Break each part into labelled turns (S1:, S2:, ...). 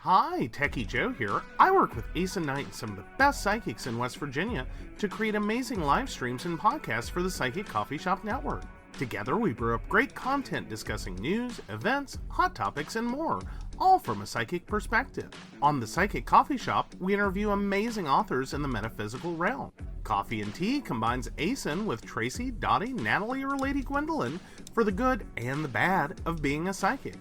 S1: Hi, Techie Joe here. I work with Ace and Knight and some of the best psychics in West Virginia to create amazing live streams and podcasts for the Psychic Coffee Shop Network. Together, we brew up great content discussing news, events, hot topics, and more, all from a psychic perspective. On the Psychic Coffee Shop, we interview amazing authors in the metaphysical realm. Coffee and Tea combines ACEN with Tracy, Dottie, Natalie, or Lady Gwendolyn for the good and the bad of being a psychic.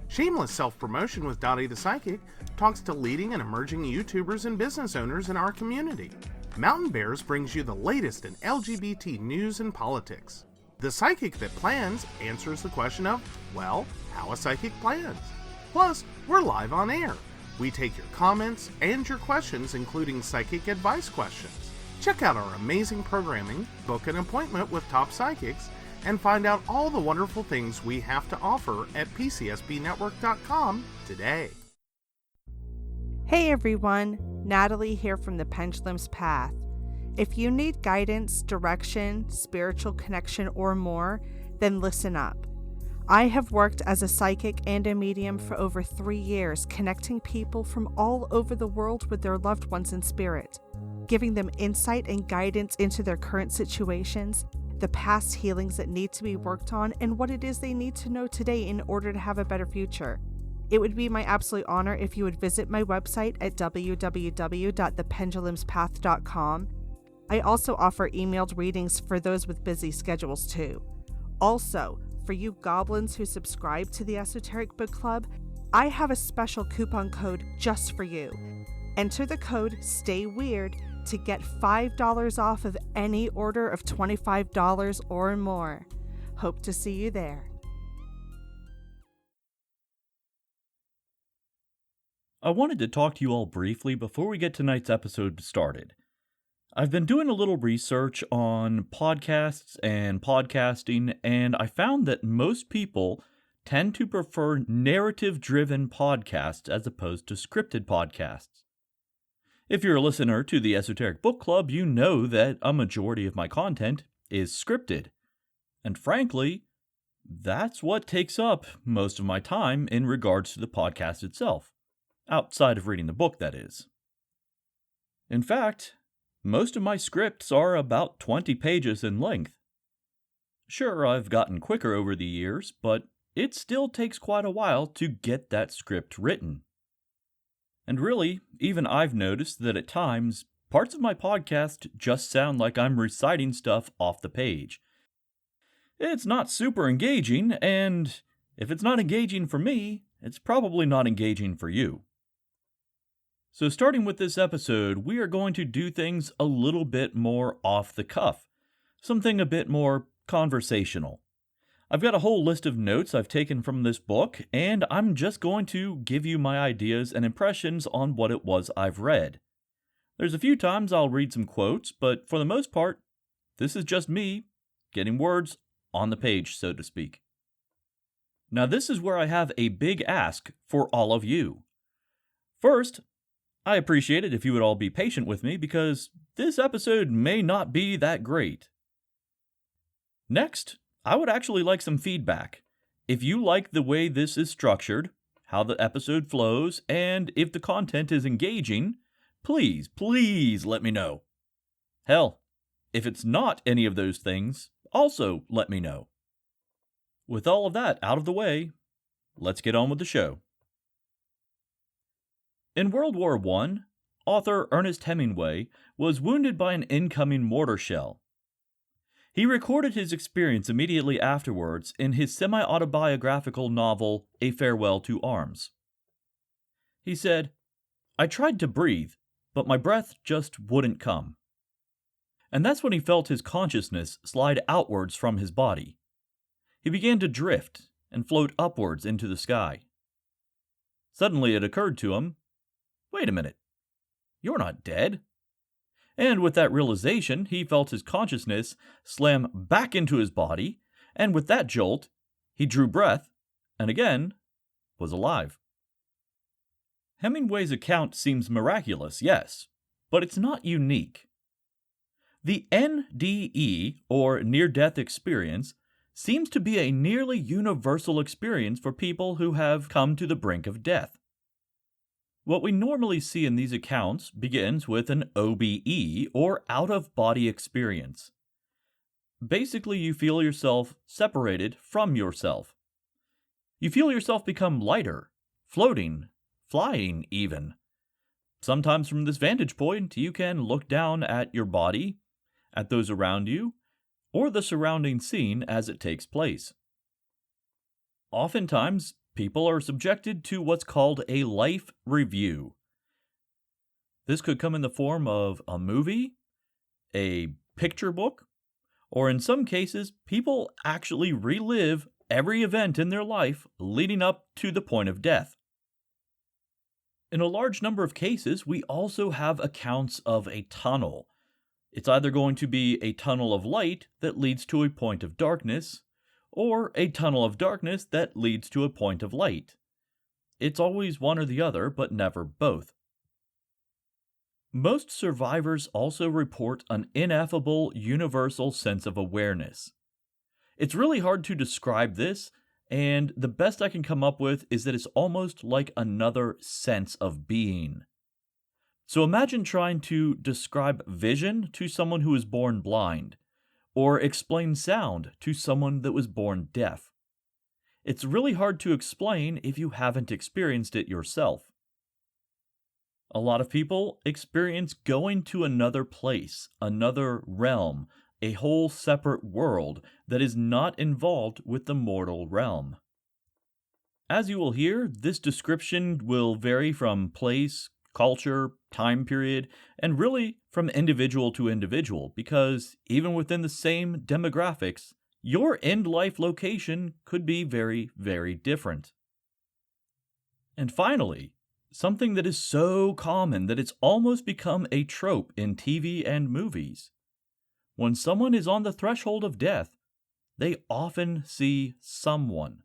S1: Shameless Self-Promotion with Dottie the Psychic talks to leading and emerging YouTubers and business owners in our community. Mountain Bears brings you the latest in LGBT news and politics. The Psychic That Plans answers the question of, well, how a psychic plans. Plus, we're live on air. We take your comments and your questions, including psychic advice questions. Check out our amazing programming, book an appointment with top psychics, and find out all the wonderful things we have to offer at pcsbnetwork.com today.
S2: Hey everyone, Natalie here from the Pendulum's Path. If you need guidance, direction, spiritual connection, or more, then listen up. I have worked as a psychic and a medium for over 3 years, connecting people from all over the world with their loved ones in spirit, giving them insight and guidance into their current situations, the past healings that need to be worked on, and what it is they need to know today in order to have a better future. It would be my absolute honor if you would visit my website at www.thependulumspath.com. I also offer emailed readings for those with busy schedules too. Also, for you goblins who subscribe to the Esoteric Book Club, I have a special coupon code just for you. Enter the code STAYWEIRD to get $5 off of any order of $25 or more. Hope to see you there.
S3: I wanted to talk to you all briefly before we get tonight's episode started. I've been doing a little research on podcasts and podcasting, and I found that most people tend to prefer narrative-driven podcasts as opposed to scripted podcasts. If you're a listener to the Esoteric Book Club, you know that a majority of my content is scripted. And frankly, that's what takes up most of my time in regards to the podcast itself. Outside of reading the book, that is. In fact, most of my scripts are about 20 pages in length. Sure, I've gotten quicker over the years, but it still takes quite a while to get that script written. And really, even I've noticed that at times, parts of my podcast just sound like I'm reciting stuff off the page. It's not super engaging, and if it's not engaging for me, it's probably not engaging for you. So starting with this episode, we are going to do things a little bit more off the cuff, something a bit more conversational. I've got a whole list of notes I've taken from this book, and I'm just going to give you my ideas and impressions on what it was I've read. There's a few times I'll read some quotes, but for the most part, this is just me getting words on the page, so to speak. Now this is where I have a big ask for all of you. First, I appreciate it if you would all be patient with me because this episode may not be that great. Next, I would actually like some feedback. If you like the way this is structured, how the episode flows, and if the content is engaging, please let me know. Hell, if it's not any of those things, also let me know. With all of that out of the way, let's get on with the show. In World War I, author Ernest Hemingway was wounded by an incoming mortar shell. He recorded his experience immediately afterwards in his semi-autobiographical novel, A Farewell to Arms. He said, "I tried to breathe, but my breath just wouldn't come." And that's when he felt his consciousness slide outwards from his body. He began to drift and float upwards into the sky. Suddenly it occurred to him, wait a minute, you're not dead. And with that realization, he felt his consciousness slam back into his body, and with that jolt, he drew breath, and again, was alive. Hemingway's account seems miraculous, yes, but it's not unique. The NDE, or near-death experience, seems to be a nearly universal experience for people who have come to the brink of death. What we normally see in these accounts begins with an OBE, or out-of-body experience. Basically, you feel yourself separated from yourself. You feel yourself become lighter, floating, flying even. Sometimes from this vantage point, you can look down at your body, at those around you, or the surrounding scene as it takes place. Oftentimes, people are subjected to what's called a life review. This could come in the form of a movie, a picture book, or in some cases, people actually relive every event in their life leading up to the point of death. In a large number of cases, we also have accounts of a tunnel. It's either going to be a tunnel of light that leads to a point of darkness, or a tunnel of darkness that leads to a point of light. It's always one or the other, but never both. Most survivors also report an ineffable universal sense of awareness. It's really hard to describe this, and the best I can come up with is that it's almost like another sense of being. So imagine trying to describe vision to someone who was born blind, or explain sound to someone that was born deaf. It's really hard to explain if you haven't experienced it yourself. A lot of people experience going to another place, another realm, a whole separate world that is not involved with the mortal realm. As you will hear, this description will vary from place, culture, time period, and really from individual to individual, because even within the same demographics, your end-life location could be very, very different. And finally, something that is so common that it's almost become a trope in TV and movies. When someone is on the threshold of death, they often see someone.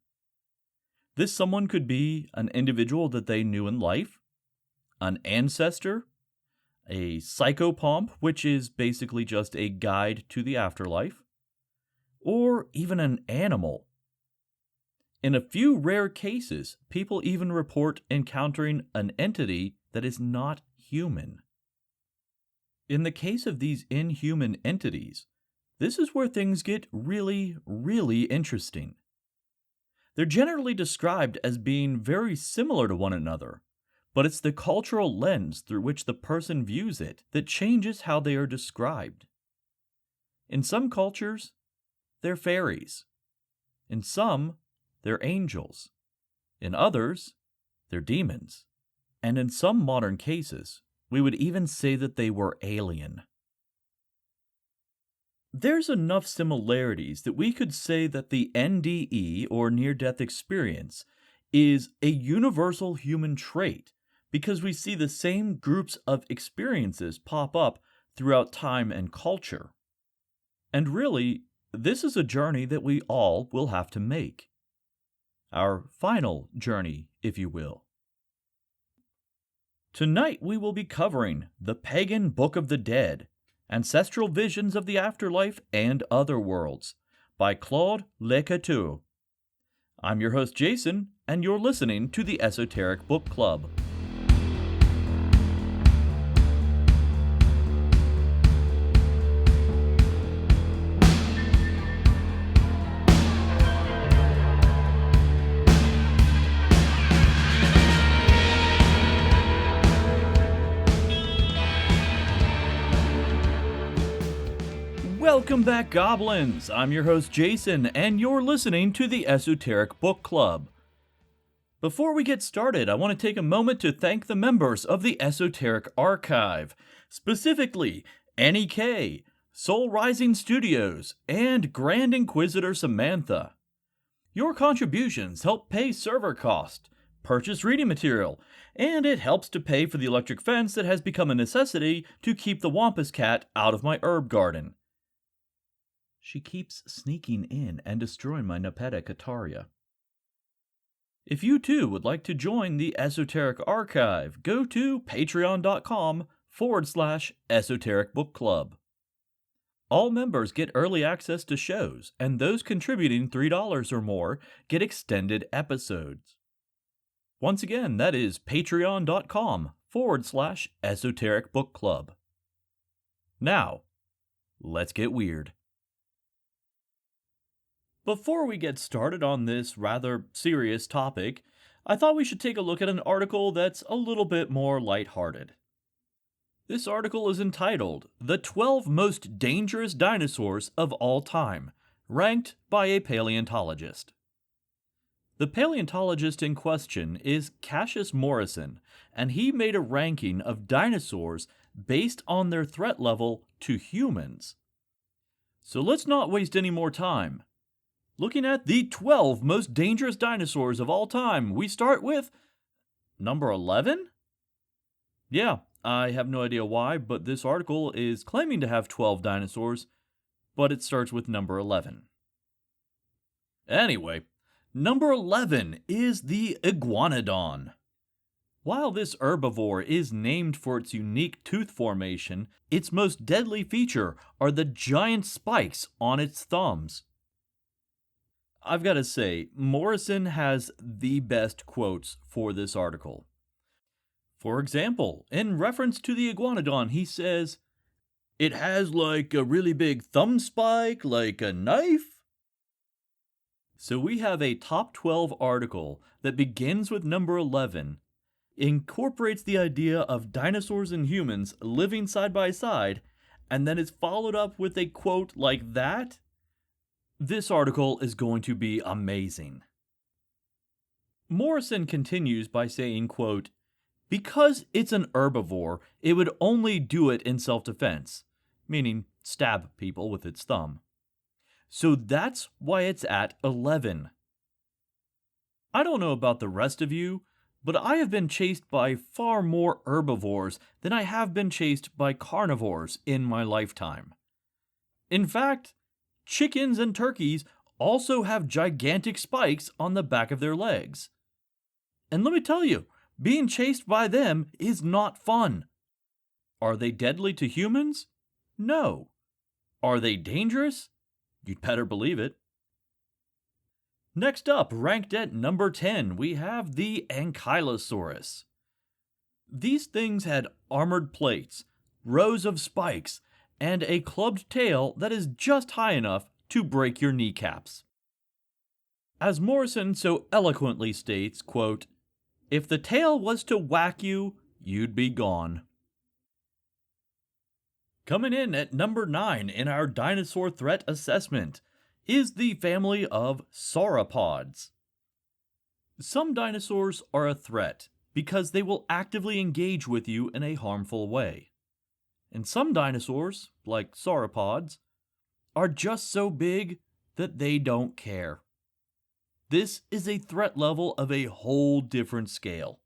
S3: This someone could be an individual that they knew in life, an ancestor, a psychopomp, which is basically just a guide to the afterlife, or even an animal. In a few rare cases, people even report encountering an entity that is not human. In the case of these inhuman entities, this is where things get really, really interesting. They're generally described as being very similar to one another, but it's the cultural lens through which the person views it that changes how they are described. In some cultures, they're fairies. In some, they're angels. In others, they're demons. And in some modern cases, we would even say that they were alien. There's enough similarities that we could say that the NDE, or near-death experience, is a universal human trait because we see the same groups of experiences pop up throughout time and culture. And really, this is a journey that we all will have to make. Our final journey, if you will. Tonight we will be covering the Pagan Book of the Dead, Ancestral Visions of the Afterlife and Other Worlds, by Claude Lecatou. I'm your host Jason, and you're listening to the Esoteric Book Club. Welcome back, Goblins! I'm your host, Jason, and you're listening to the Esoteric Book Club. Before we get started, I want to take a moment to thank the members of the Esoteric Archive, specifically Annie K, Soul Rising Studios, and Grand Inquisitor Samantha. Your contributions help pay server costs, purchase reading material, and it helps to pay for the electric fence that has become a necessity to keep the Wampus Cat out of my herb garden. She keeps sneaking in and destroying my Nepeta Cataria. If you too would like to join the Esoteric Archive, go to patreon.com/Esoteric Book Club. All members get early access to shows, and those contributing $3 or more get extended episodes. Once again, that is patreon.com/esoteric book club. Now, let's get weird. Before we get started on this rather serious topic, I thought we should take a look at an article that's a little bit more lighthearted. This article is entitled, "The 12 Most Dangerous Dinosaurs of All Time," ranked by a paleontologist. The paleontologist in question is Cassius Morrison, and he made a ranking of dinosaurs based on their threat level to humans. So let's not waste any more time. Looking at the 12 most dangerous dinosaurs of all time, we start with number 11? Yeah, I have no idea why, but this article is claiming to have 12 dinosaurs, but it starts with number 11. Anyway, number 11 is the iguanodon. While this herbivore is named for its unique tooth formation, its most deadly feature are the giant spikes on its thumbs. I've got to say, Morrison has the best quotes for this article. For example, in reference to the iguanodon, he says, "It has like a really big thumb spike, like a knife." So we have a top 12 article that begins with number 11, incorporates the idea of dinosaurs and humans living side by side, and then is followed up with a quote like that. This article is going to be amazing. Morrison continues by saying, quote, "Because it's an herbivore, it would only do it in self-defense," meaning stab people with its thumb. So that's why it's at 11. I don't know about the rest of you, but I have been chased by far more herbivores than I have been chased by carnivores in my lifetime. In fact, chickens and turkeys also have gigantic spikes on the back of their legs. And let me tell you, being chased by them is not fun. Are they deadly to humans? No. Are they dangerous? You'd better believe it. Next up, ranked at number 10, we have the Ankylosaurus. These things had armored plates, rows of spikes, and a clubbed tail that is just high enough to break your kneecaps. As Morrison so eloquently states, quote, "If the tail was to whack you, you'd be gone." Coming in at number 9 in our dinosaur threat assessment is the family of sauropods. Some dinosaurs are a threat because they will actively engage with you in a harmful way. And some dinosaurs, like sauropods, are just so big that they don't care. This is a threat level of a whole different scale.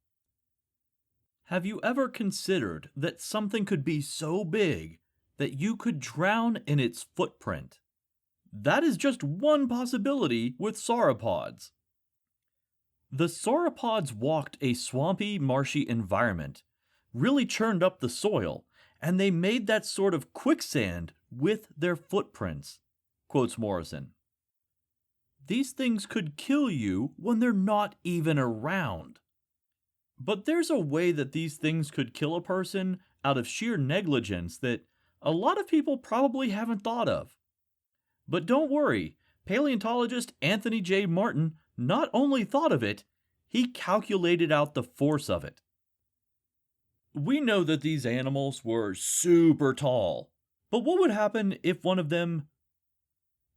S3: Have you ever considered that something could be so big that you could drown in its footprint? That is just one possibility with sauropods. The sauropods walked a swampy, marshy environment, really churned up the soil, and they made that sort of quicksand with their footprints, quotes Morrison. These things could kill you when they're not even around. But there's a way that these things could kill a person out of sheer negligence that a lot of people probably haven't thought of. But don't worry, paleontologist Anthony J. Martin not only thought of it, he calculated out the force of it. We know that these animals were super tall, but what would happen if one of them,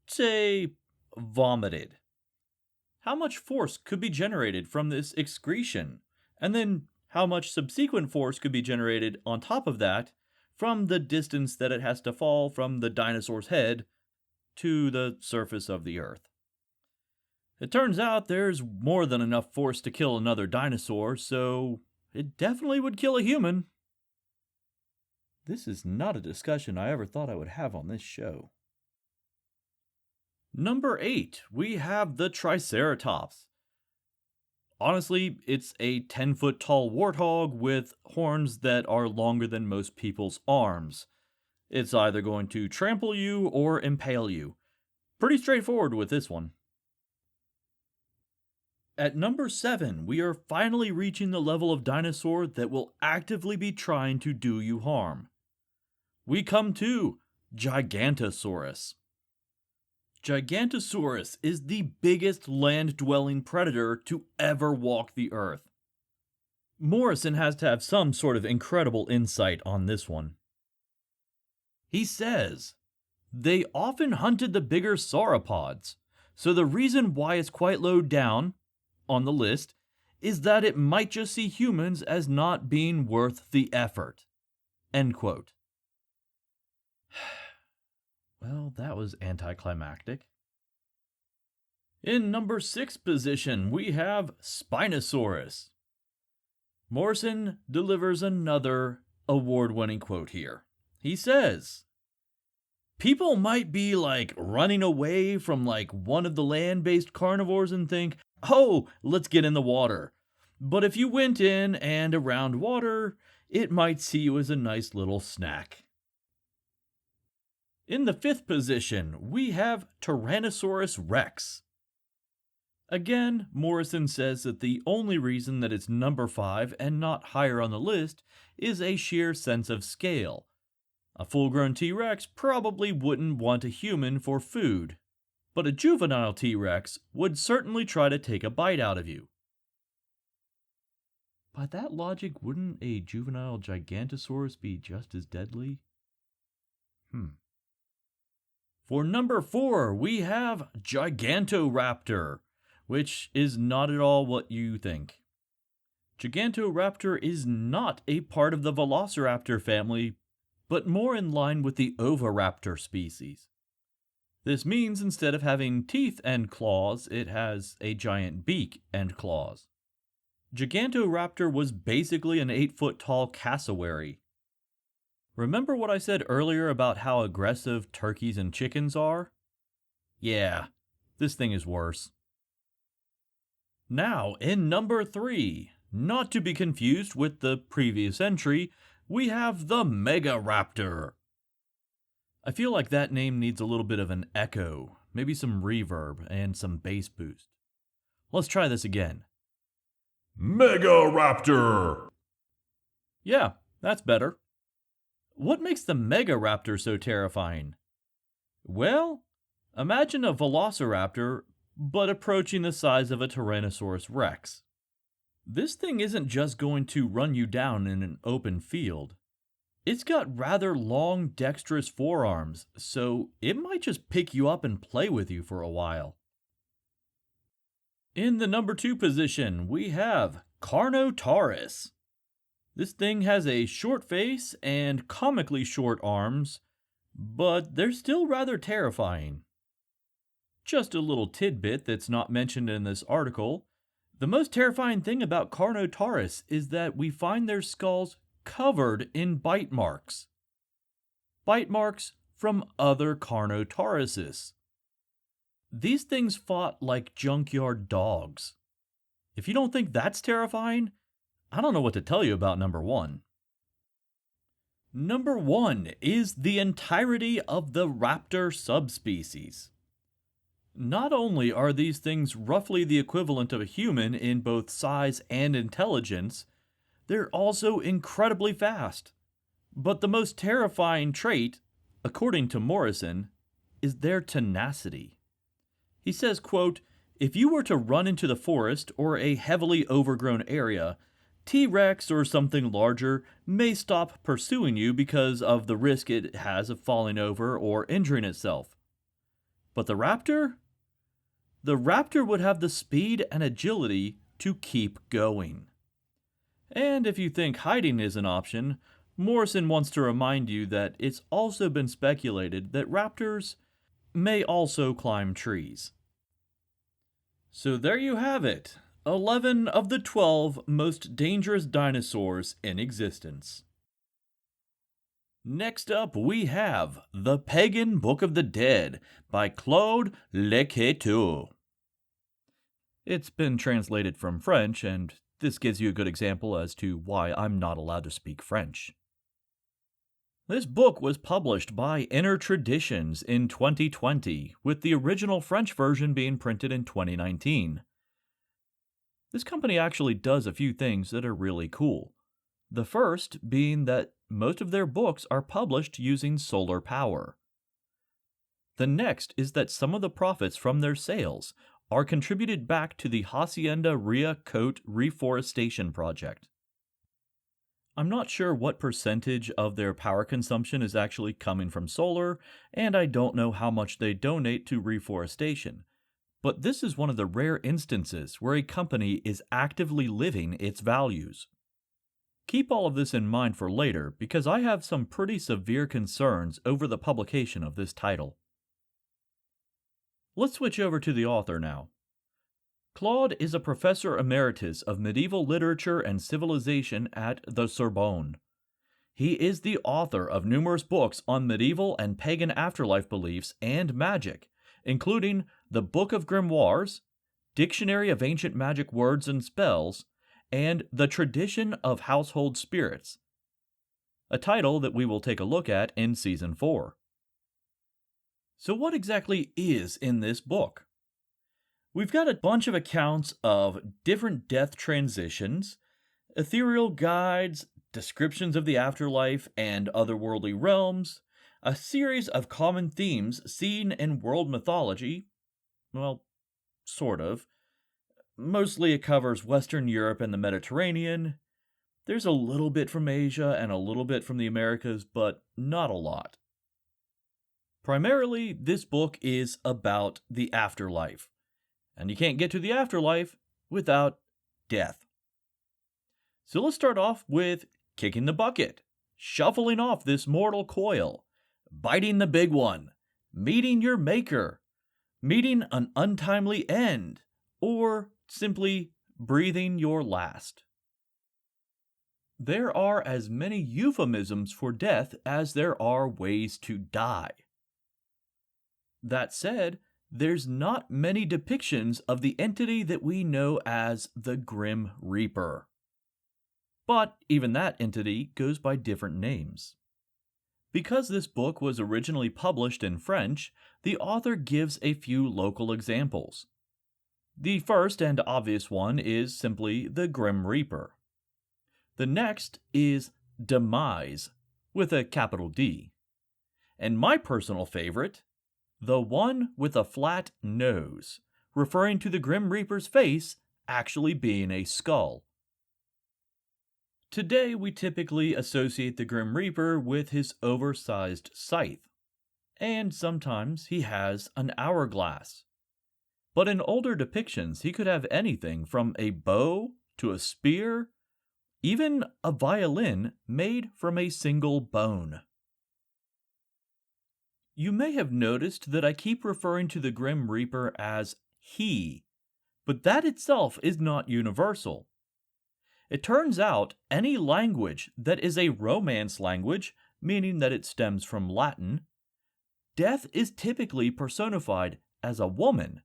S3: say, vomited? How much force could be generated from this excretion? And then how much subsequent force could be generated on top of that from the distance that it has to fall from the dinosaur's head to the surface of the earth? It turns out there's more than enough force to kill another dinosaur, so it definitely would kill a human. This is not a discussion I ever thought I would have on this show. Number 8, we have the Triceratops. Honestly, it's a 10-foot tall warthog with horns that are longer than most people's arms. It's either going to trample you or impale you. Pretty straightforward with this one. At number 7, we are finally reaching the level of dinosaur that will actively be trying to do you harm. We come to Gigantosaurus. Gigantosaurus is the biggest land-dwelling predator to ever walk the earth. Morrison has to have some sort of incredible insight on this one. He says, they often hunted the bigger sauropods, so the reason why it's quite low down on the list is that it might just see humans as not being worth the effort. End quote. Well, that was anticlimactic. In number 6 position, we have Spinosaurus. Morrison delivers another award-winning quote here. He says, people might be running away from one of the land-based carnivores and think, oh, let's get in the water. But if you went in and around water, it might see you as a nice little snack. In the 5th position, we have Tyrannosaurus Rex. Again, Morrison says that the only reason that it's number 5 and not higher on the list is a sheer sense of scale. A full-grown T-Rex probably wouldn't want a human for food, but a juvenile T-Rex would certainly try to take a bite out of you. By that logic, wouldn't a juvenile Gigantosaurus be just as deadly? For number 4, we have Gigantoraptor, which is not at all what you think. Gigantoraptor is not a part of the Velociraptor family, but more in line with the Oviraptor species. This means instead of having teeth and claws, it has a giant beak and claws. Gigantoraptor was basically an 8-foot-tall cassowary. Remember what I said earlier about how aggressive turkeys and chickens are? Yeah, this thing is worse. Now, in number 3, not to be confused with the previous entry, we have the Megaraptor. I feel like that name needs a little bit of an echo, maybe some reverb and some bass boost. Let's try this again. Megaraptor! Yeah, that's better. What makes the Megaraptor so terrifying? Well, imagine a Velociraptor, but approaching the size of a Tyrannosaurus Rex. This thing isn't just going to run you down in an open field. It's got rather long, dexterous forearms, so it might just pick you up and play with you for a while. In the number 2 position, we have Carnotaurus. This thing has a short face and comically short arms, but they're still rather terrifying. Just a little tidbit that's not mentioned in this article. The most terrifying thing about Carnotaurus is that we find their skulls covered in bite marks. Bite marks from other Carnotauruses. These things fought like junkyard dogs. If you don't think that's terrifying, I don't know what to tell you about number 1. Number 1 is the entirety of the raptor subspecies. Not only are these things roughly the equivalent of a human in both size and intelligence, they're also incredibly fast. But the most terrifying trait, according to Morrison, is their tenacity. He says, quote, if you were to run into the forest or a heavily overgrown area, T-Rex or something larger may stop pursuing you because of the risk it has of falling over or injuring itself. But the raptor? The raptor would have the speed and agility to keep going. And if you think hiding is an option, Morrison wants to remind you that it's also been speculated that raptors may also climb trees. So there you have it, 11 of the 12 most dangerous dinosaurs in existence. Next up, we have The Pagan Book of the Dead by Claude Lequeteau. It's been translated from French, and this gives you a good example as to why I'm not allowed to speak French. This book was published by Inner Traditions in 2020, with the original French version being printed in 2019. This company actually does a few things that are really cool. The first being that most of their books are published using solar power. The next is that some of the profits from their sales are contributed back to the Hacienda Ria Coat Reforestation Project. I'm not sure what percentage of their power consumption is actually coming from solar, and I don't know how much they donate to reforestation. But this is one of the rare instances where a company is actively living its values. Keep all of this in mind for later because I have some pretty severe concerns over the publication of this title. Let's switch over to the author now. Claude is a professor emeritus of medieval literature and civilization at the Sorbonne. He is the author of numerous books on medieval and pagan afterlife beliefs and magic, including the Book of Grimoires, Dictionary of Ancient Magic Words and Spells, and The Tradition of Household Spirits, a title that we will take a look at in Season 4. So what exactly is in this book? We've got a bunch of accounts of different death transitions, ethereal guides, descriptions of the afterlife and otherworldly realms, a series of common themes seen in world mythology. Well, sort of. Mostly it covers Western Europe and the Mediterranean. There's a little bit from Asia and a little bit from the Americas, but not a lot. Primarily, this book is about the afterlife. And you can't get to the afterlife without death. So let's start off with kicking the bucket, shuffling off this mortal coil, biting the big one, meeting your maker, meeting an untimely end, or simply breathing your last. There are as many euphemisms for death as there are ways to die. That said, there's not many depictions of the entity that we know as the Grim Reaper. But even that entity goes by different names. Because this book was originally published in French, the author gives a few local examples. The first and obvious one is simply the Grim Reaper. The next is Demise, with a capital D. And my personal favorite, the one with a flat nose, referring to the Grim Reaper's face actually being a skull. Today we typically associate the Grim Reaper with his oversized scythe, and sometimes he has an hourglass. But in older depictions he could have anything from a bow to a spear, even a violin made from a single bone. You may have noticed that I keep referring to the Grim Reaper as he, but that itself is not universal. It turns out any language that is a Romance language, meaning that it stems from Latin, death is typically personified as a woman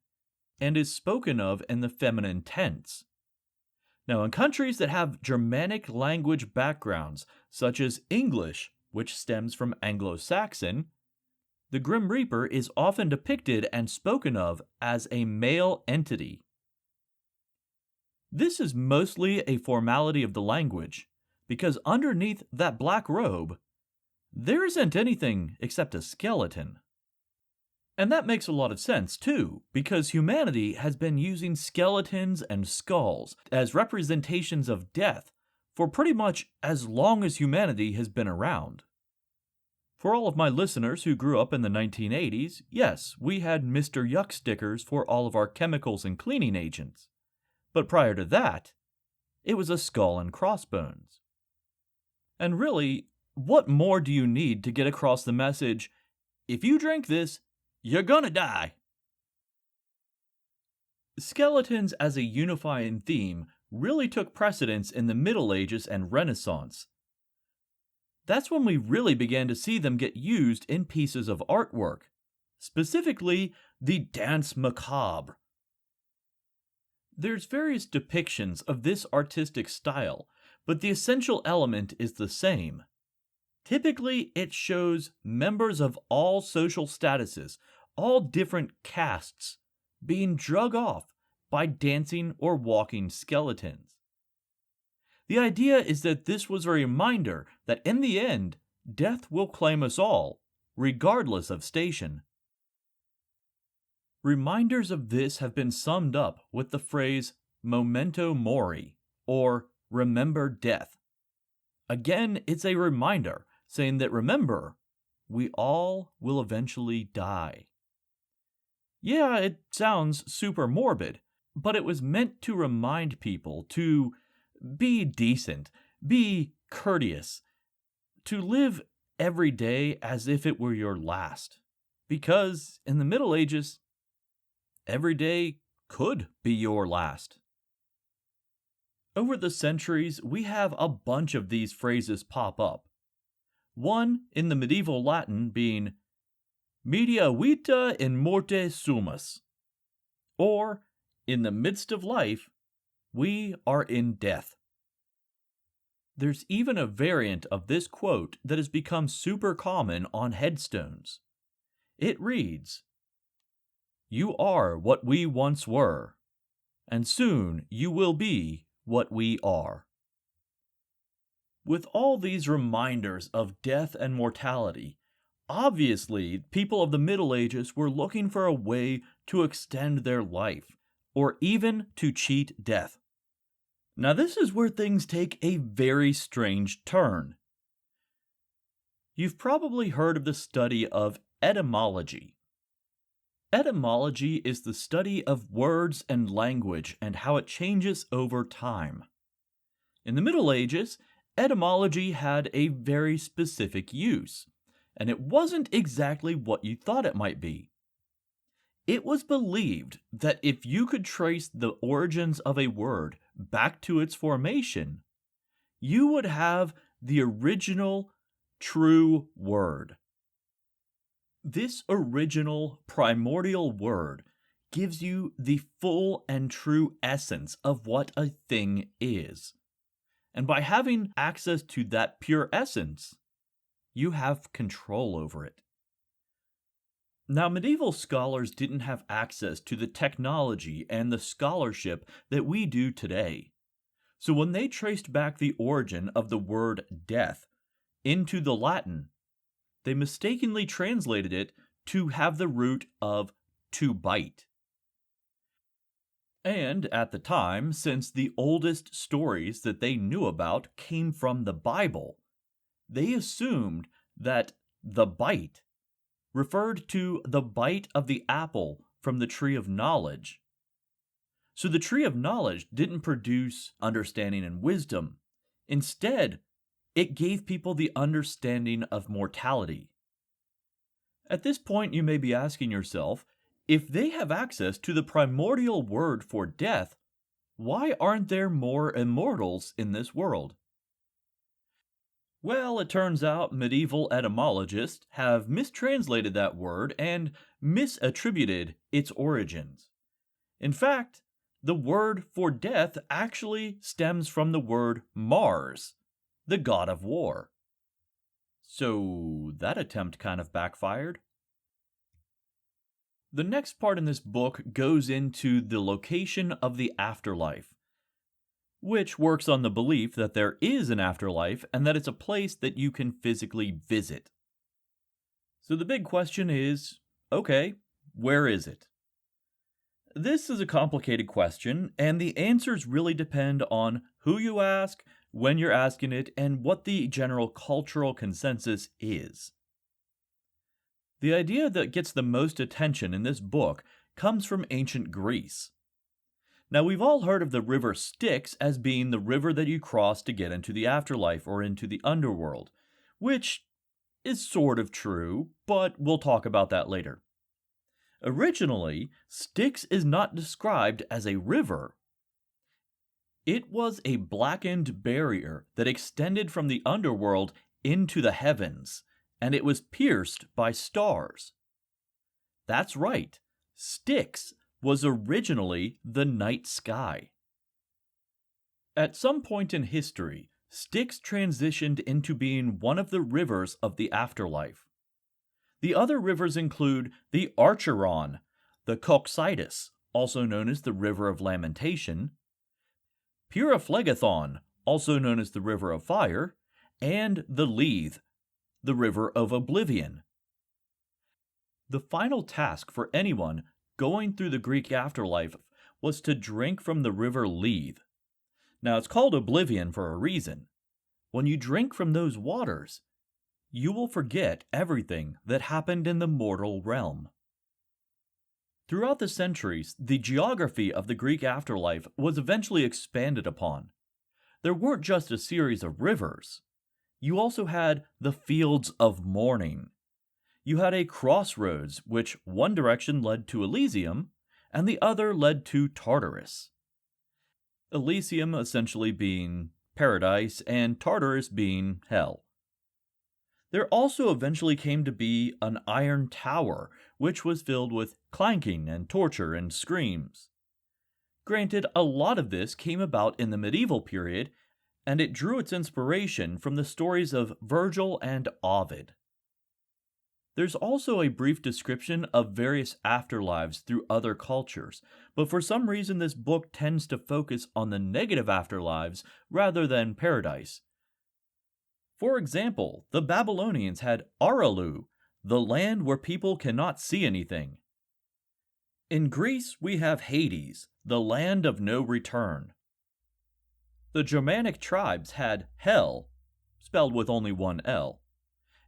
S3: and is spoken of in the feminine tense. Now, in countries that have Germanic language backgrounds, such as English, which stems from Anglo-Saxon, the Grim Reaper is often depicted and spoken of as a male entity. This is mostly a formality of the language, because underneath that black robe, there isn't anything except a skeleton. And that makes a lot of sense, too, because humanity has been using skeletons and skulls as representations of death for pretty much as long as humanity has been around. For all of my listeners who grew up in the 1980s, yes, we had Mr. Yuck stickers for all of our chemicals and cleaning agents. But prior to that, it was a skull and crossbones. And really, what more do you need to get across the message, if you drink this, you're gonna die? Skeletons as a unifying theme really took precedence in the Middle Ages and Renaissance. That's when we really began to see them get used in pieces of artwork, specifically the Danse Macabre. There's various depictions of this artistic style, but the essential element is the same. Typically, it shows members of all social statuses, all different castes, being drug off by dancing or walking skeletons. The idea is that this was a reminder that in the end, death will claim us all, regardless of station. Reminders of this have been summed up with the phrase memento mori, or remember death. Again, it's a reminder saying that remember, we all will eventually die. Yeah, it sounds super morbid, but it was meant to remind people to be decent, be courteous, to live every day as if it were your last. Because in the Middle Ages, every day could be your last. Over the centuries, we have a bunch of these phrases pop up. One in the medieval Latin being media vita in morte sumus, or in the midst of life, we are in death. There's even a variant of this quote that has become super common on headstones. It reads, "You are what we once were, and soon you will be what we are." With all these reminders of death and mortality, obviously people of the Middle Ages were looking for a way to extend their life, or even to cheat death. Now this is where things take a very strange turn. You've probably heard of the study of etymology. Etymology is the study of words and language and how it changes over time. In the Middle Ages, etymology had a very specific use, and it wasn't exactly what you thought it might be. It was believed that if you could trace the origins of a word back to its formation, you would have the original true word. This original primordial word gives you the full and true essence of what a thing is. And by having access to that pure essence, you have control over it. Now, medieval scholars didn't have access to the technology and the scholarship that we do today. So when they traced back the origin of the word death into the Latin, they mistakenly translated it to have the root of to bite. And at the time, since the oldest stories that they knew about came from the Bible, they assumed that the bite referred to the bite of the apple from the tree of knowledge. So the tree of knowledge didn't produce understanding and wisdom. Instead, it gave people the understanding of mortality. At this point, you may be asking yourself, if they have access to the primordial word for death, why aren't there more immortals in this world? Well, it turns out medieval etymologists have mistranslated that word and misattributed its origins. In fact, the word for death actually stems from the word Mars, the god of war. So that attempt kind of backfired. The next part in this book goes into the location of the afterlife, which works on the belief that there is an afterlife and that it's a place that you can physically visit. So the big question is, okay, where is it? This is a complicated question, and the answers really depend on who you ask, when you're asking it, and what the general cultural consensus is. The idea that gets the most attention in this book comes from ancient Greece. Now, we've all heard of the river Styx as being the river that you cross to get into the afterlife or into the underworld, which is sort of true, but we'll talk about that later. Originally, Styx is not described as a river. It was a blackened barrier that extended from the underworld into the heavens, and it was pierced by stars. That's right, Styx was originally the night sky. At some point in history, Styx transitioned into being one of the rivers of the afterlife. The other rivers include the Acheron, the Coxytus, also known as the River of Lamentation, Pyraphlagathon, also known as the River of Fire, and the Lethe, the River of Oblivion. The final task for anyone going through the Greek afterlife was to drink from the river Lethe. Now, it's called Oblivion for a reason. When you drink from those waters, you will forget everything that happened in the mortal realm. Throughout the centuries, the geography of the Greek afterlife was eventually expanded upon. There weren't just a series of rivers. You also had the fields of mourning. You had a crossroads, which one direction led to Elysium, and the other led to Tartarus. Elysium essentially being paradise, and Tartarus being hell. There also eventually came to be an iron tower, which was filled with clanking and torture and screams. Granted, a lot of this came about in the medieval period, and it drew its inspiration from the stories of Virgil and Ovid. There's also a brief description of various afterlives through other cultures, but for some reason this book tends to focus on the negative afterlives rather than paradise. For example, the Babylonians had Aralu, the land where people cannot see anything. In Greece, we have Hades, the land of no return. The Germanic tribes had Hell, spelled with only one L.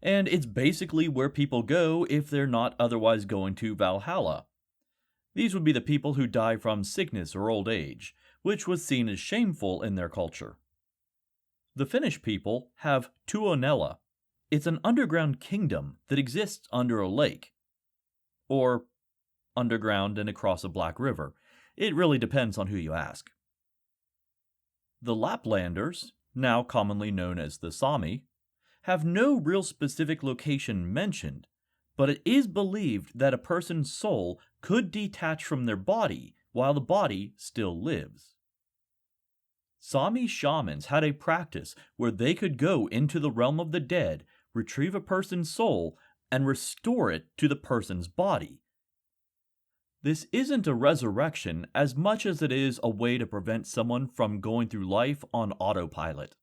S3: And it's basically where people go if they're not otherwise going to Valhalla. These would be the people who die from sickness or old age, which was seen as shameful in their culture. The Finnish people have Tuonela. It's an underground kingdom that exists under a lake. Or underground and across a black river. It really depends on who you ask. The Laplanders, now commonly known as the Sami, have no real specific location mentioned, but it is believed that a person's soul could detach from their body while the body still lives. Sami shamans had a practice where they could go into the realm of the dead, retrieve a person's soul, and restore it to the person's body. This isn't a resurrection as much as it is a way to prevent someone from going through life on autopilot.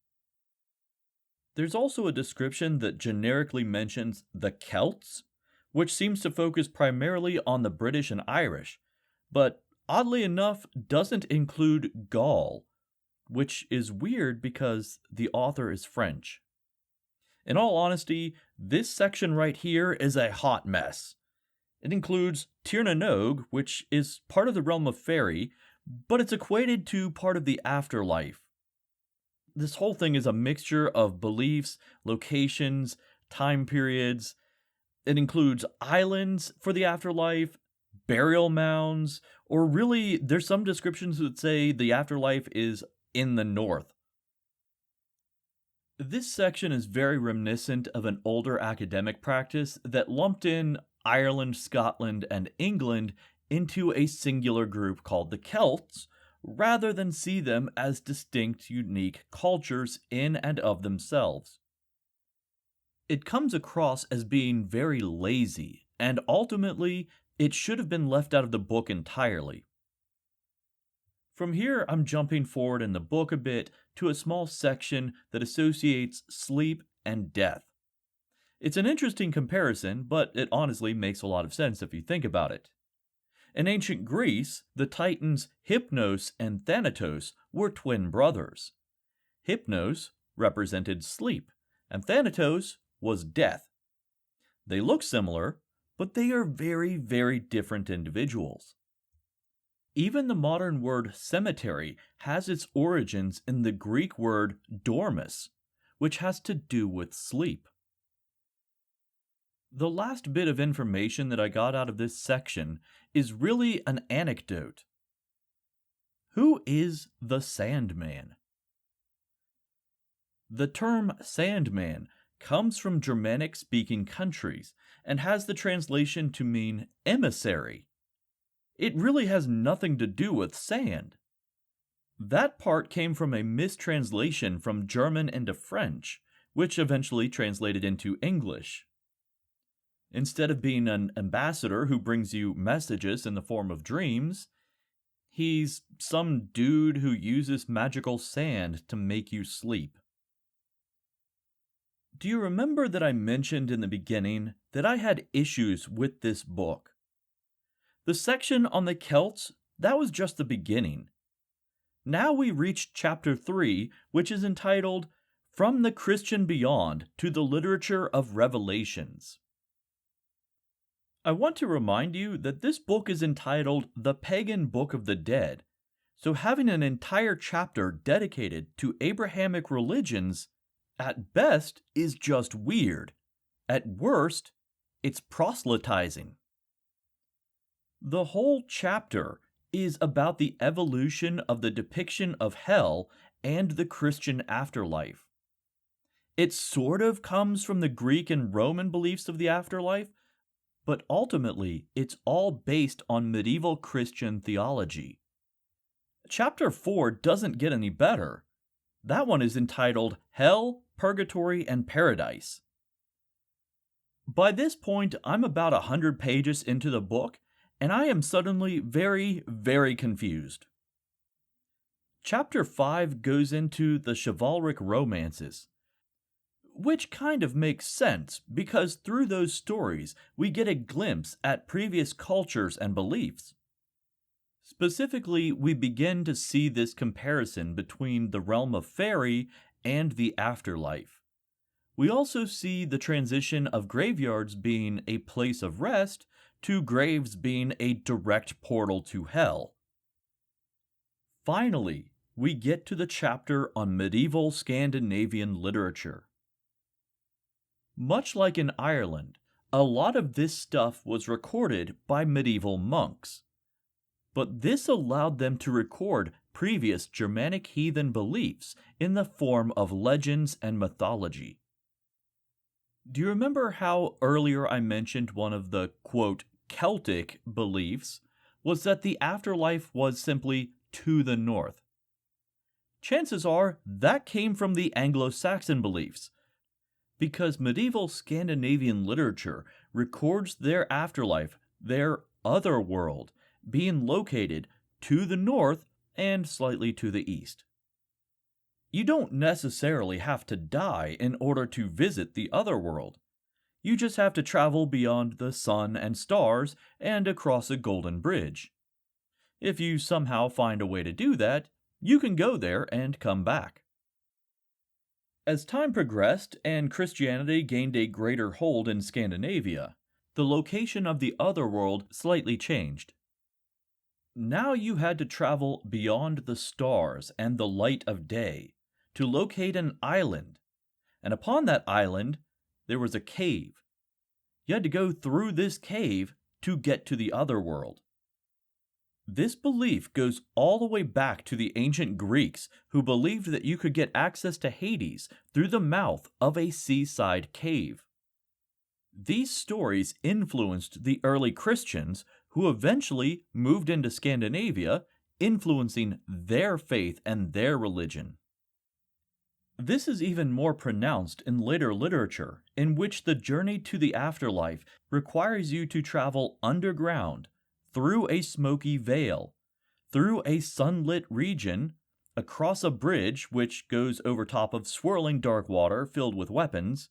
S3: There's also a description that generically mentions the Celts, which seems to focus primarily on the British and Irish, but oddly enough doesn't include Gaul, which is weird because the author is French. In all honesty, this section right here is a hot mess. It includes Tir na Nog, which is part of the realm of fairy, but it's equated to part of the afterlife. This whole thing is a mixture of beliefs, locations, time periods. It includes islands for the afterlife, burial mounds, or really, there's some descriptions that say the afterlife is in the north. This section is very reminiscent of an older academic practice that lumped in Ireland, Scotland, and England into a singular group called the Celts, rather than see them as distinct, unique cultures in and of themselves. It comes across as being very lazy, and ultimately, it should have been left out of the book entirely. From here, I'm jumping forward in the book a bit to a small section that associates sleep and death. It's an interesting comparison, but it honestly makes a lot of sense if you think about it. In ancient Greece, the titans Hypnos and Thanatos were twin brothers. Hypnos represented sleep, and Thanatos was death. They look similar, but they are very, very different individuals. Even the modern word cemetery has its origins in the Greek word dormus, which has to do with sleep. The last bit of information that I got out of this section is really an anecdote. Who is the Sandman? The term Sandman comes from Germanic-speaking countries and has the translation to mean emissary. It really has nothing to do with sand. That part came from a mistranslation from German into French, which eventually translated into English. Instead of being an ambassador who brings you messages in the form of dreams, He's some dude who uses magical sand to make you sleep. Do you remember that I mentioned in the beginning that I had issues with this book? The section on the Celts, that was just the beginning. Now we reach chapter 3, which is entitled From the Christian Beyond to the Literature of Revelations. I want to remind you that this book is entitled The Pagan Book of the Dead, so having an entire chapter dedicated to Abrahamic religions, at best, is just weird. At worst, it's proselytizing. The whole chapter is about the evolution of the depiction of hell and the Christian afterlife. It sort of comes from the Greek and Roman beliefs of the afterlife, but ultimately it's all based on medieval Christian theology. Chapter 4 doesn't get any better. That one is entitled Hell, Purgatory, and Paradise. By this point, I'm about 100 pages into the book, and I am suddenly very, very confused. Chapter 5 goes into the chivalric romances, which kind of makes sense because through those stories we get a glimpse at previous cultures and beliefs. Specifically, we begin to see this comparison between the realm of fairy and the afterlife. We also see the transition of graveyards being a place of rest to graves being a direct portal to hell. Finally, we get to the chapter on medieval Scandinavian literature. Much like in Ireland, a lot of this stuff was recorded by medieval monks. But this allowed them to record previous Germanic heathen beliefs in the form of legends and mythology. Do you remember how earlier I mentioned one of the, quote, Celtic beliefs was that the afterlife was simply to the north? Chances are that came from the Anglo-Saxon beliefs, because medieval Scandinavian literature records their afterlife, their other world, being located to the north and slightly to the east. You don't necessarily have to die in order to visit the other world. You just have to travel beyond the sun and stars and across a golden bridge. If you somehow find a way to do that, you can go there and come back. As time progressed and Christianity gained a greater hold in Scandinavia, the location of the other world slightly changed. Now you had to travel beyond the stars and the light of day to locate an island, and upon that island there was a cave. You had to go through this cave to get to the other world. This belief goes all the way back to the ancient Greeks, who believed that you could get access to Hades through the mouth of a seaside cave. These stories influenced the early Christians, who eventually moved into Scandinavia, influencing their faith and their religion. This is even more pronounced in later literature, in which the journey to the afterlife requires you to travel underground, through a smoky veil, through a sunlit region, across a bridge which goes over top of swirling dark water filled with weapons,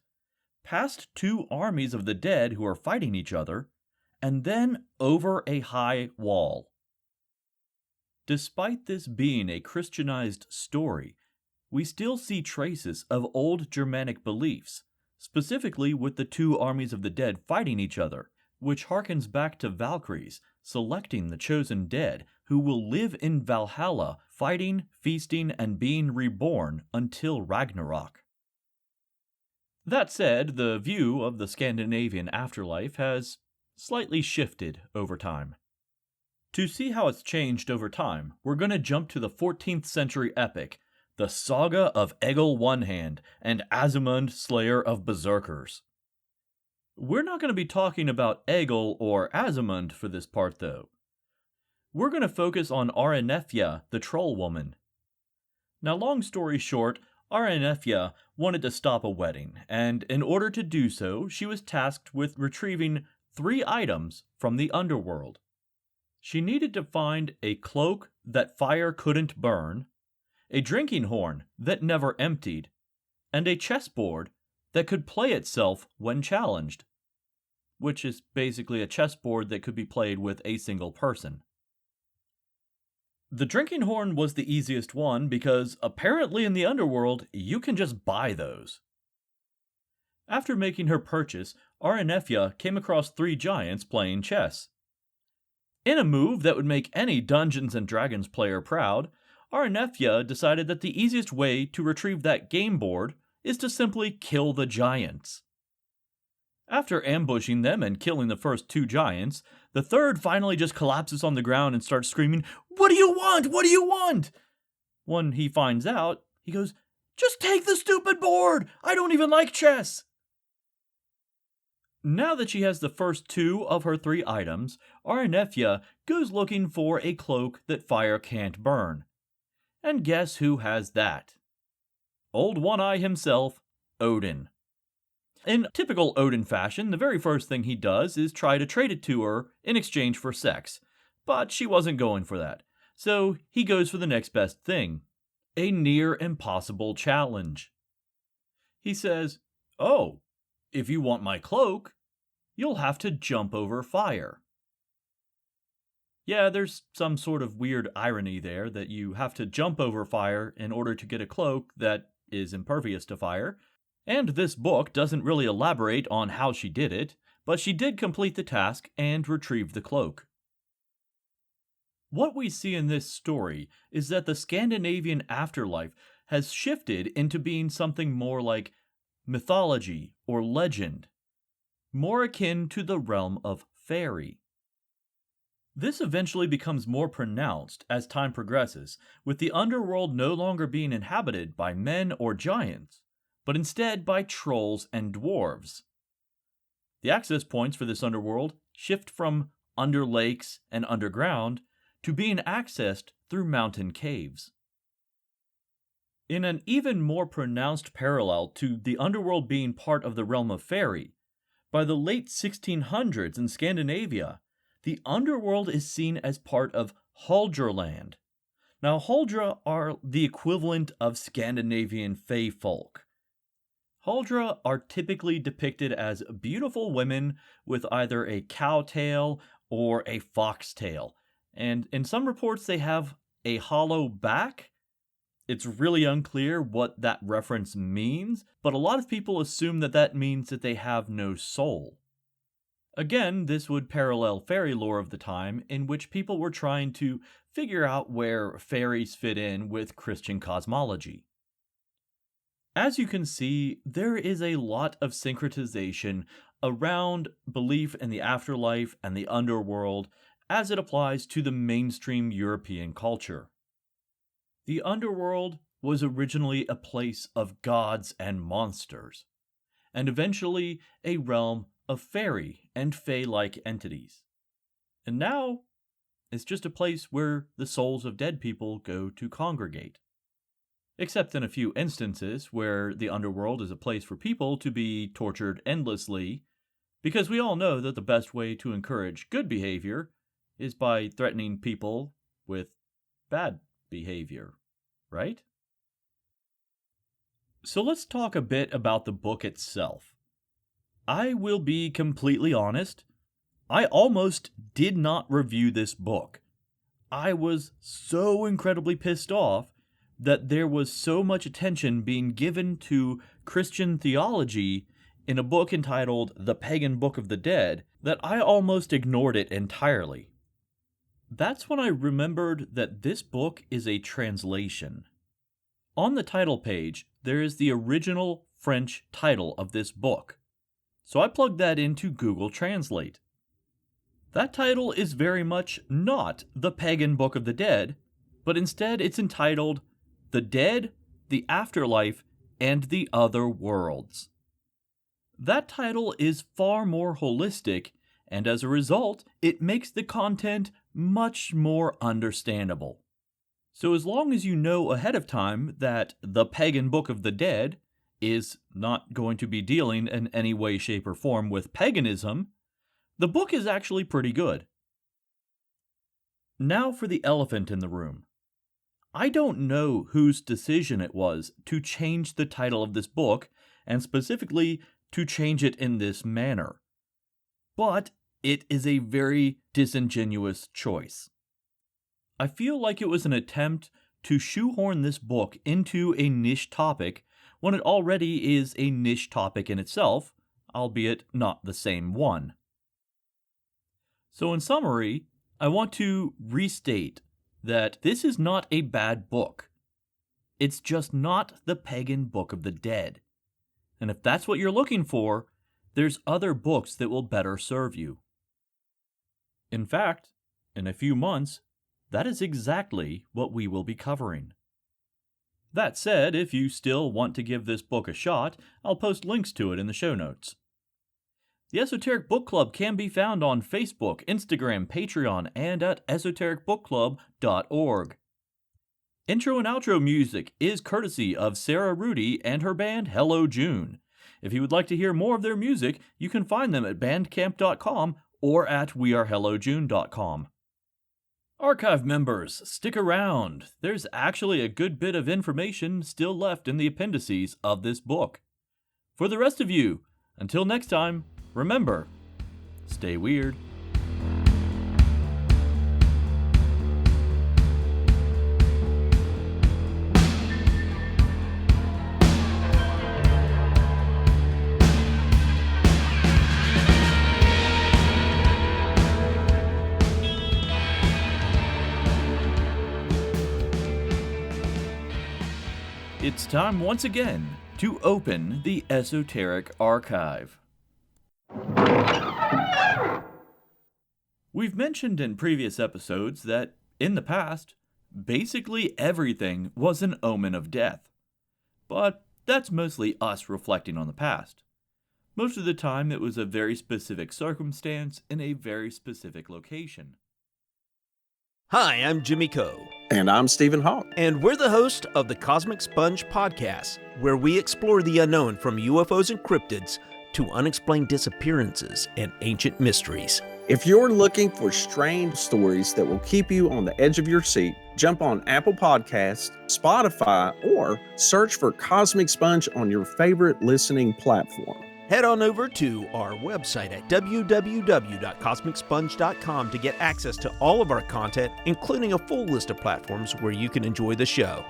S3: past two armies of the dead who are fighting each other, and then over a high wall. Despite this being a Christianized story, we still see traces of old Germanic beliefs, specifically with the two armies of the dead fighting each other, which harkens back to Valkyries selecting the chosen dead who will live in Valhalla, fighting, feasting, and being reborn until Ragnarok. That said, the view of the Scandinavian afterlife has slightly shifted over time. To see how it's changed over time, we're going to jump to the 14th century epic, the Saga of Egil One Hand and Asmund, Slayer of Berserkers. We're not going to be talking about Egil or Asmund for this part, though. We're going to focus on Aranefja, the troll woman. Now, long story short, Aranefja wanted to stop a wedding, and in order to do so, she was tasked with retrieving 3 items from the underworld. She needed to find a cloak, that fire couldn't burn, a drinking horn that never emptied, and a chessboard that could play itself when challenged, which is basically a chessboard that could be played with a single person. The drinking horn was the easiest one because apparently in the underworld you can just buy those. After making her purchase, Aranefia came across 3 giants playing chess. In a move that would make any Dungeons & Dragons player proud, Aranefia decided that the easiest way to retrieve that game board is to simply kill the giants. After ambushing them and killing the first 2 giants, the third finally just collapses on the ground and starts screaming, "What do you want? What do you want?" When he finds out, he goes, "Just take the stupid board! I don't even like chess!" Now that she has the first 2 of her 3 items, Aranefia goes looking for a cloak that fire can't burn. And guess who has that? Old One-Eye himself, Odin. In typical Odin fashion, the very first thing he does is try to trade it to her in exchange for sex. But she wasn't going for that, so he goes for the next best thing, a near impossible challenge. He says, "Oh, if you want my cloak, you'll have to jump over fire." Yeah, there's some sort of weird irony there that you have to jump over fire in order to get a cloak that is impervious to fire, and this book doesn't really elaborate on how she did it, but she did complete the task and retrieve the cloak. What we see in this story is that the Scandinavian afterlife has shifted into being something more like mythology or legend, more akin to the realm of fairy. This eventually becomes more pronounced as time progresses, with the underworld no longer being inhabited by men or giants, but instead by trolls and dwarves. The access points for this underworld shift from under lakes and underground to being accessed through mountain caves. In an even more pronounced parallel to the underworld being part of the realm of fairy, by the late 1600s in Scandinavia, the underworld is seen as part of Haldraland. Now, Haldra are the equivalent of Scandinavian fae folk. Haldra are typically depicted as beautiful women with either a cow tail or a fox tail, and in some reports they have a hollow back. It's really unclear what that reference means, but a lot of people assume that that means that they have no soul. Again, this would parallel fairy lore of the time, in which people were trying to figure out where fairies fit in with Christian cosmology. As you can see, there is a lot of syncretization around belief in the afterlife and the underworld as it applies to the mainstream European culture. The underworld was originally a place of gods and monsters, and eventually a realm of fairy and fae-like entities. And now, it's just a place where the souls of dead people go to congregate. Except in a few instances where the underworld is a place for people to be tortured endlessly, because we all know that the best way to encourage good behavior is by threatening people with bad behavior, right? So let's talk a bit about the book itself. I will be completely honest, I almost did not review this book. I was so incredibly pissed off that there was so much attention being given to Christian theology in a book entitled The Pagan Book of the Dead that I almost ignored it entirely. That's when I remembered that this book is a translation. On the title page, there is the original French title of this book. So I plugged that into Google Translate. That title is very much not The Pagan Book of the Dead, but instead it's entitled The Dead, the Afterlife, and the Other Worlds. That title is far more holistic, and as a result, it makes the content much more understandable. So as long as you know ahead of time that The Pagan Book of the Dead is not going to be dealing in any way, shape, or form with paganism, the book is actually pretty good. Now for the elephant in the room. I don't know whose decision it was to change the title of this book, and specifically to change it in this manner. But it is a very disingenuous choice. I feel like it was an attempt to shoehorn this book into a niche topic when it already is a niche topic in itself, albeit not the same one. So in summary, I want to restate that this is not a bad book. It's just not the Pagan Book of the Dead. And if that's what you're looking for, there's other books that will better serve you. In fact, in a few months, that is exactly what we will be covering. That said, if you still want to give this book a shot, I'll post links to it in the show notes. The Esoteric Book Club can be found on Facebook, Instagram, Patreon, and at esotericbookclub.org. Intro and outro music is courtesy of Sarah Rudy and her band Hello June. If you would like to hear more of their music, you can find them at bandcamp.com or at wearehellojune.com. Archive members, stick around. There's actually a good bit of information still left in the appendices of this book. For the rest of you, until next time, remember, stay weird. It's time once again to open the Esoteric Archive. We've mentioned in previous episodes that, in the past, basically everything was an omen of death. But that's mostly us reflecting on the past. Most of the time it was a very specific circumstance in a very specific location.
S4: Hi, I'm Jimmy Coe.
S5: And I'm Stephen Hawk.
S4: And we're the host of the Cosmic Sponge Podcast, where we explore the unknown from UFOs and cryptids to unexplained disappearances and ancient mysteries.
S5: If you're looking for strange stories that will keep you on the edge of your seat, jump on Apple Podcasts, Spotify, or search for Cosmic Sponge on your favorite listening platform.
S4: Head on over to our website at www.cosmicsponge.com to get access to all of our content, including a full list of platforms where you can enjoy the show.